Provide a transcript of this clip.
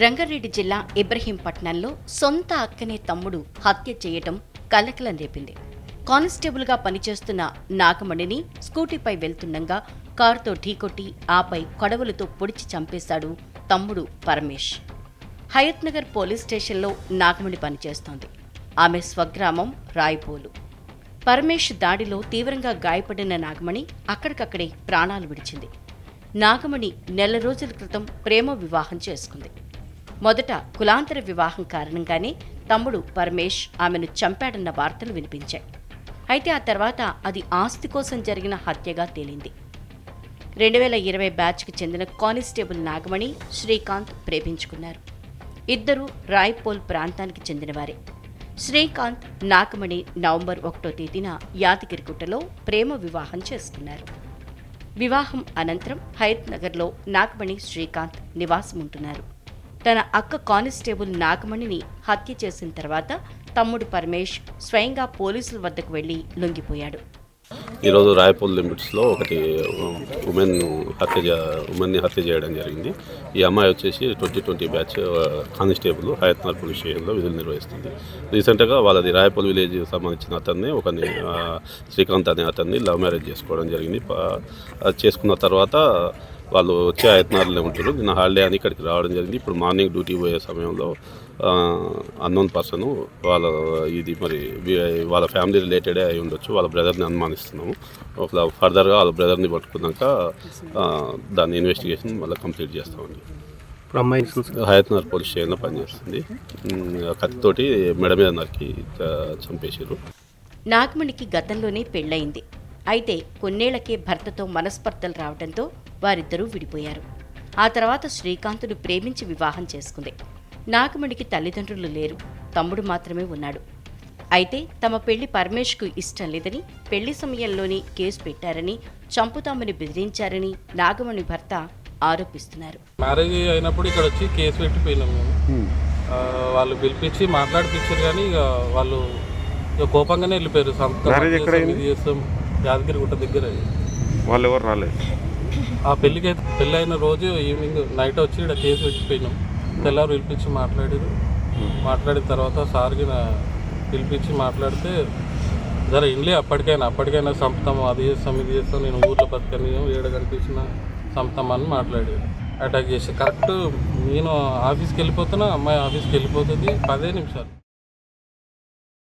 రంగారెడ్డి జిల్లా ఇబ్రహీంపట్నంలో సొంత అక్కనే తమ్ముడు హత్య చేయటం కలకలం రేపింది. కానిస్టేబుల్గా పనిచేస్తున్న నాగమణిని స్కూటీపై వెళ్తుండగా కారుతో ఢీకొట్టి ఆపై కొడవలతో పొడిచి చంపేశాడు తమ్ముడు పరమేష్. హయత్నగర్ పోలీస్ స్టేషన్లో నాగమణి పనిచేస్తోంది. ఆమె స్వగ్రామం రాయపోలు. పరమేష్ దాడిలో తీవ్రంగా గాయపడిన నాగమణి అక్కడికక్కడే ప్రాణాలు విడిచింది. నాగమణి నెల రోజుల క్రితం ప్రేమ వివాహం చేసుకుంది. మొదట కులాంతర వివాహం కారణంగానే తమ్ముడు పరమేష్ ఆమెను చంపాడన్న వార్తలు వినిపించాయి. అయితే ఆ తర్వాత అది ఆస్తి కోసం జరిగిన హత్యగా తేలింది. 2020 బ్యాచ్కి చెందిన కానిస్టేబుల్ నాగమణి, శ్రీకాంత్ ప్రేమించుకున్నారు. ఇద్దరూ రాయ్పోల్ ప్రాంతానికి చెందినవారే. శ్రీకాంత్, నాగమణి నవంబర్ 1వ తేదీన యాదగిరిగుట్టలో ప్రేమ వివాహం చేసుకున్నారు. వివాహం అనంతరం హయత్ నగర్లో నాగమణి, శ్రీకాంత్ నివాసముంటున్నారు. తన అక్క కానిస్టేబుల్ నాగమణిని హత్య చేసిన తర్వాత తమ్ముడు పరమేష్ స్వయంగా పోలీసుల వద్దకు వెళ్లి లొంగిపోయాడు. ఈరోజు రాయపూల్ లిమిట్స్లో ఒకటి ఉమెన్ని హత్య చేయడం జరిగింది. ఈ అమ్మాయి వచ్చేసి 2020 బ్యాచ్ కానిస్టేబుల్ హయత్నగర్ పోలీస్ స్టేషన్లో విధులు నిర్వహిస్తుంది. రీసెంట్గా వాళ్ళది రాయపూల్ విలేజ్ సంబంధించిన అతన్ని శ్రీకాంత్ అనే అతన్ని లవ్ మ్యారేజ్ చేసుకోవడం జరిగింది. చేసుకున్న తర్వాత వాళ్ళు వచ్చే హయత్నగర్లో ఉంటారు. నిన్న హాలిడే అని ఇక్కడికి రావడం జరిగింది. ఇప్పుడు మార్నింగ్ డ్యూటీ పోయే సమయంలో అన్నోన్ పర్సన్ వాళ్ళ ఫ్యామిలీ రిలేటెడే అయి ఉండొచ్చు. వాళ్ళ బ్రదర్ని అనుమానిస్తున్నాము. ఫర్దర్గా వాళ్ళ బ్రదర్ని పట్టుకున్నాక దాని ఇన్వెస్టిగేషన్ మళ్ళీ కంప్లీట్ చేస్తామండి. ఇప్పుడు అమ్మాయి హయత్నగర్ పోలీస్ స్టేషన్లో పనిచేస్తుంది. కత్తితోటి మెడ మీద నరికి చంపేశారు. నాగమణికి గతంలోనే పెళ్లయింది. అయితే కొన్నేళ్లకే భర్తతో మనస్పర్ధలు రావడంతో వారిద్దరూ విడిపోయారు. ఆ తర్వాత శ్రీకాంత్ను ప్రేమించి వివాహం చేసుకుంది. నాగమణికి తల్లిదండ్రులు లేరు, తమ్ముడు మాత్రమే ఉన్నాడు. అయితే తమ పెళ్లి పరమేష్కు ఇష్టం లేదని, పెళ్లి సమయంలోనే కేసు పెట్టారని, చంపుతామని బెదిరించారని నాగమణి భర్త ఆరోపిస్తున్నారు. మ్యారేజ్ అయినప్పుడు ఇక్కడ వచ్చి కేసు పెట్టిపోయినాం మేము. వాళ్ళు పిలిపించి మాట్లాడిపించారు కానీ ఇక వాళ్ళు కోపంగానే వెళ్ళిపోయారు. చేస్తాం యాదగిరిగుట్ట దగ్గర. వాళ్ళు ఎవరు రాలేదు. ఆ పెళ్ళి అయిన రోజు ఈవినింగ్ నైట్ వచ్చి ఇక్కడ కేసు పెట్టిపోయినాం. తెల్లారు పిలిపించి మాట్లాడిన తర్వాత సార్కి పిలిపించి మాట్లాడితే జర ఇండ్లే అప్పటికైనా చంపుతాము, అది చేస్తాం ఇది చేస్తాం, నేను ఊర్లో బతకనియం, ఏడ కనిపించిన చంపుతామని మాట్లాడాడు. అటాక్ చేసి కరెక్ట్ నేను ఆఫీస్కి వెళ్ళిపోతున్నా, అమ్మాయి ఆఫీస్కి వెళ్ళిపోతుంది 10 నిమిషాలు.